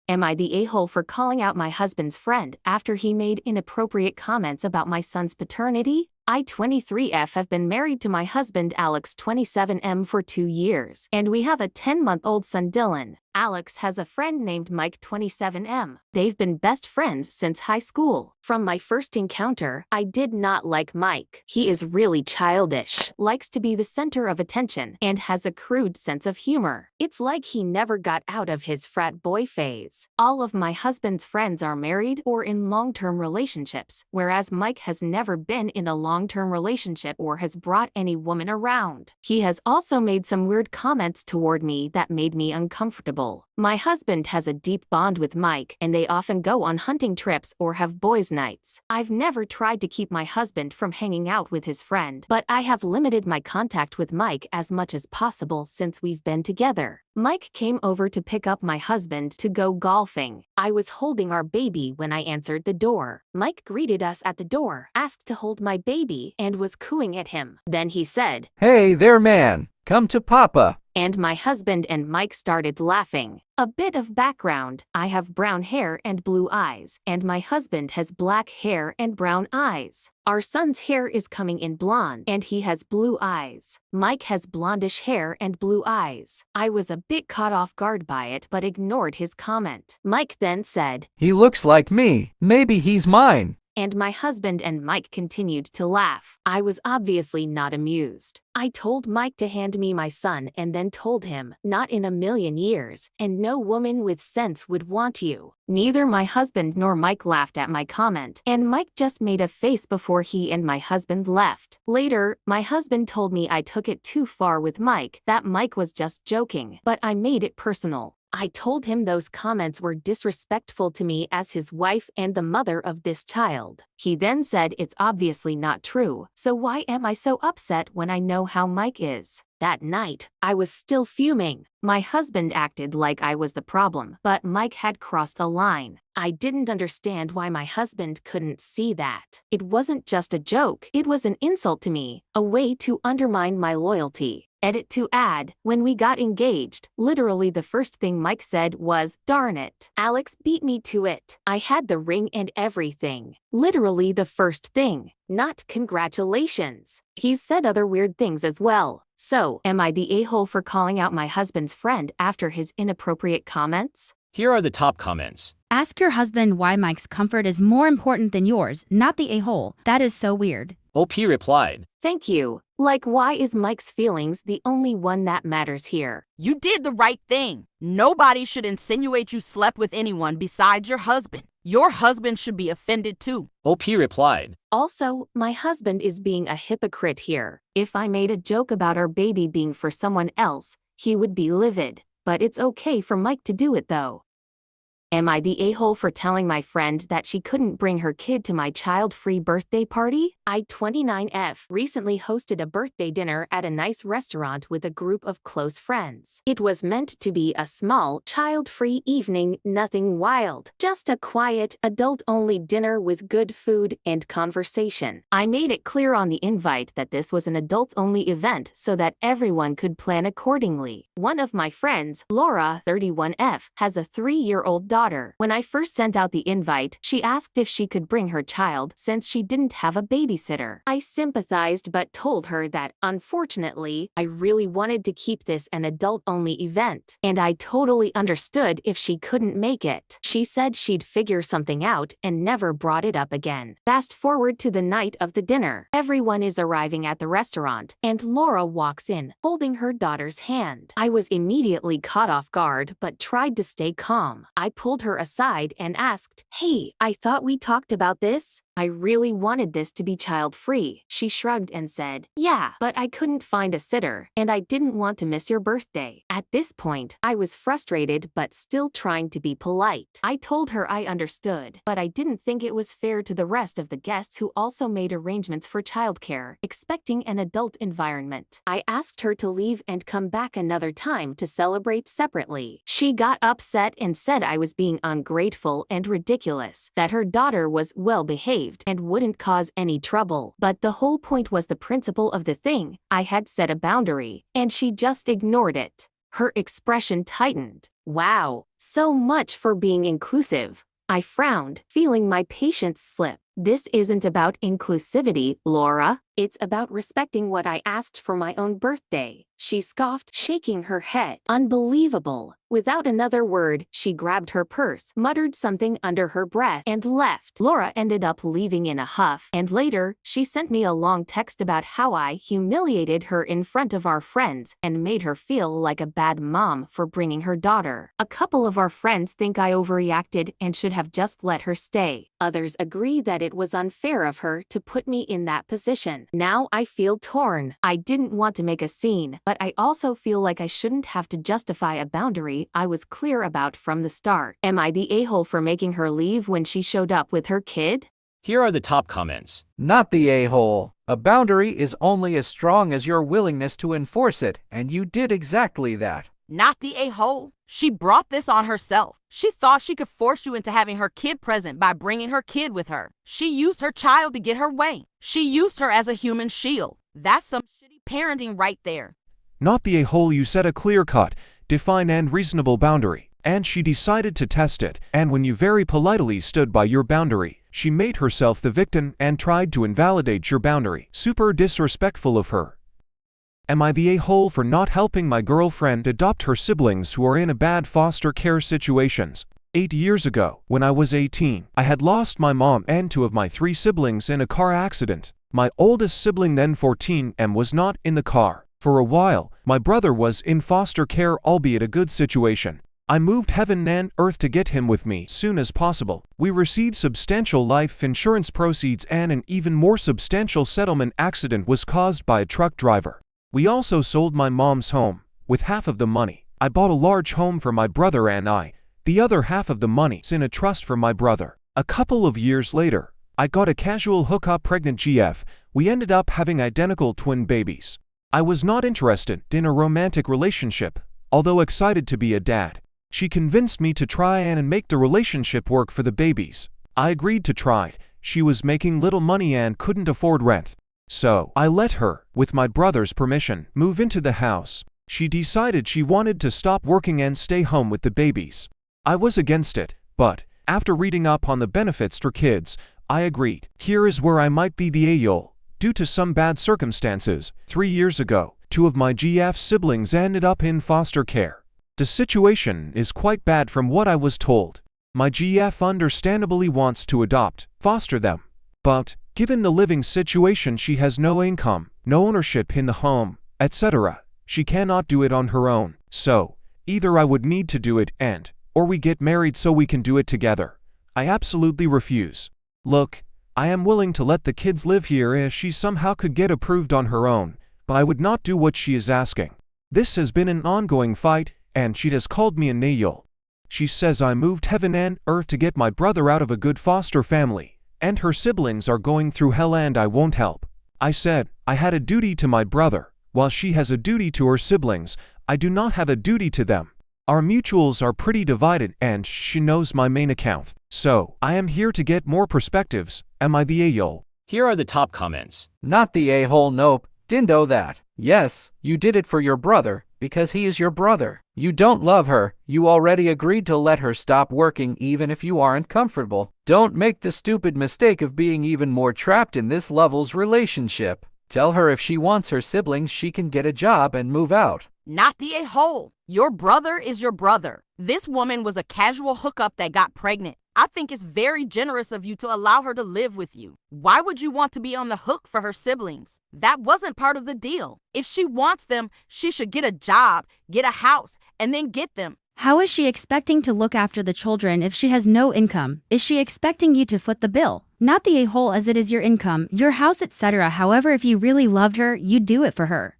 Am I the a-hole for calling out my husband's friend after he made inappropriate comments about my son's paternity? I, 23F, have been married to my husband Alex, 27M, for 2 years, and we have a 10-month-old son Dylan. Alex has a friend named Mike, 27M. They've been best friends since high school. From my first encounter, I did not like Mike. He is really childish, likes to be the center of attention, and has a crude sense of humor. It's like he never got out of his frat boy phase. All of my husband's friends are married or in long-term relationships, whereas Mike has never been in a long-term relationship or has brought any woman around. He has also made some weird comments toward me that made me uncomfortable. My husband has a deep bond with Mike, and they often go on hunting trips or have boys' nights. I've never tried to keep my husband from hanging out with his friend, but I have limited my contact with Mike as much as possible since we've been together. Mike came over to pick up my husband to go golfing. I was holding our baby when I answered the door. Mike greeted us at the door, asked to hold my baby, and was cooing at him. Then he said, "Hey there, man. Come to Papa." And my husband and Mike started laughing. A bit of background: I have brown hair and blue eyes, and my husband has black hair and brown eyes. Our son's hair is coming in blonde, and he has blue eyes. Mike has blondish hair and blue eyes. I was a bit caught off guard by it, but ignored his comment. Mike then said, "He looks like me. Maybe he's mine." And my husband and Mike continued to laugh. I was obviously not amused. I told Mike to hand me my son and then told him, "Not in a million years, and no woman with sense would want you." Neither my husband nor Mike laughed at my comment, and Mike just made a face before he and my husband left. Later, my husband told me I took it too far with Mike, that Mike was just joking, but I made it personal. I told him those comments were disrespectful to me as his wife and the mother of this child. He then said it's obviously not true, so why am I so upset when I know how Mike is? That night, I was still fuming. My husband acted like I was the problem, but Mike had crossed a line. I didn't understand why my husband couldn't see that. It wasn't just a joke, it was an insult to me, a way to undermine my loyalty. Edit to add, when we got engaged, literally the first thing Mike said was, "Darn it. Alex beat me to it. I had the ring and everything." Literally the first thing, not congratulations. He's said other weird things as well. So, am I the a-hole for calling out my husband's friend after his inappropriate comments? Here are the top comments. Ask your husband why Mike's comfort is more important than yours, not the a-hole. That is so weird. OP replied, Thank you. Like, why is Mike's feelings the only one that matters here? You did the right thing. Nobody should insinuate you slept with anyone besides your husband. Your husband should be offended too. OP replied, Also, my husband is being a hypocrite here. If I made a joke about our baby being for someone else, he would be livid. But it's okay for Mike to do it though. Am I the a-hole for telling my friend that she couldn't bring her kid to my child-free birthday party? I, 29F, recently hosted a birthday dinner at a nice restaurant with a group of close friends. It was meant to be a small, child-free evening, nothing wild. Just a quiet, adult-only dinner with good food and conversation. I made it clear on the invite that this was an adults-only event so that everyone could plan accordingly. One of my friends, Laura, 31F, has a 3-year-old daughter. When I first sent out the invite, she asked if she could bring her child since she didn't have a babysitter. I sympathized but told her that, unfortunately, I really wanted to keep this an adult-only event, and I totally understood if she couldn't make it. She said she'd figure something out and never brought it up again. Fast forward to the night of the dinner. Everyone is arriving at the restaurant, and Laura walks in, holding her daughter's hand. I was immediately caught off guard but tried to stay calm. I pulled her aside and asked, "Hey, I thought we talked about this? I really wanted this to be child-free." She shrugged and said, "Yeah, but I couldn't find a sitter, and I didn't want to miss your birthday." At this point, I was frustrated but still trying to be polite. I told her I understood, but I didn't think it was fair to the rest of the guests who also made arrangements for childcare, expecting an adult environment. I asked her to leave and come back another time to celebrate separately. She got upset and said I was being ungrateful and ridiculous, that her daughter was well-behaved and wouldn't cause any trouble. But the whole point was the principle of the thing. I had set a boundary, and she just ignored it. Her expression tightened. Wow, So much for being inclusive. I frowned, feeling my patience slip. This isn't about inclusivity, Laura. It's about respecting what I asked for my own birthday. She scoffed, shaking her head. Unbelievable. Without another word, she grabbed her purse, muttered something under her breath, and left. Laura ended up leaving in a huff, and later, she sent me a long text about how I humiliated her in front of our friends and made her feel like a bad mom for bringing her daughter. A couple of our friends think I overreacted and should have just let her stay. Others agree that it was unfair of her to put me in that position. Now I feel torn. I didn't want to make a scene, but I also feel like I shouldn't have to justify a boundary I was clear about from the start. Am I the a-hole for making her leave when she showed up with her kid? Here are the top comments. Not the a-hole. A boundary is only as strong as your willingness to enforce it, and you did exactly that. Not the a-hole. She brought this on herself. She thought she could force you into having her kid present by bringing her kid with her. She used her child to get her way. She used her as a human shield. That's some shitty parenting right there. Not the a-hole. You set a clear-cut, defined and reasonable boundary, and she decided to test it, and when you very politely stood by your boundary, she made herself the victim and tried to invalidate your boundary. Super disrespectful of her. Am I the a-hole for not helping my girlfriend adopt her siblings who are in a bad foster care situations? 8 years ago, when I was 18, I had lost my mom and 2 of my 3 siblings in a car accident. My oldest sibling, then 14, was not in the car. For a while, my brother was in foster care, albeit a good situation. I moved heaven and earth to get him with me soon as possible. We received substantial life insurance proceeds, and an even more substantial settlement. Accident was caused by a truck driver. We also sold my mom's home. With half of the money, I bought a large home for my brother and I. The other half of the money's in a trust for my brother. A couple of years later, I got a casual hookup pregnant GF. We ended up having identical twin babies. I was not interested in a romantic relationship, although excited to be a dad. She convinced me to try and make the relationship work for the babies. I agreed to try it. She was making little money and couldn't afford rent. So, I let her, with my brother's permission, move into the house. She decided she wanted to stop working and stay home with the babies. I was against it, but, after reading up on the benefits for kids, I agreed. Here is where I might be the a-hole. Due to some bad circumstances, 3 years ago, 2 of my GF siblings ended up in foster care. The situation is quite bad from what I was told. My GF understandably wants to foster them. But, given the living situation, she has no income, no ownership in the home, etc. She cannot do it on her own. So, either I would need to do it or we get married so we can do it together. I absolutely refuse. Look, I am willing to let the kids live here if she somehow could get approved on her own, but I would not do what she is asking. This has been an ongoing fight, and she has called me a a-hole. She says I moved heaven and earth to get my brother out of a good foster family, and her siblings are going through hell and I won't help. I said I had a duty to my brother, while she has a duty to her siblings. I do not have a duty to them. Our mutuals are pretty divided and she knows my main account. So, I am here to get more perspectives. Am I the a-hole? Here are the top comments. Not the a-hole. Nope. Dindo that. Yes, you did it for your brother, because he is your brother. You don't love her. You already agreed to let her stop working even if you aren't comfortable. Don't make the stupid mistake of being even more trapped in this level's relationship. Tell her if she wants her siblings, she can get a job and move out. Not the a-hole. Your brother is your brother. This woman was a casual hookup that got pregnant. I think it's very generous of you to allow her to live with you. Why would you want to be on the hook for her siblings? That wasn't part of the deal. If she wants them, she should get a job, get a house, and then get them. How is she expecting to look after the children if she has no income? Is she expecting you to foot the bill? Not the a-hole as it is your income, your house, etc. However, if you really loved her, you'd do it for her.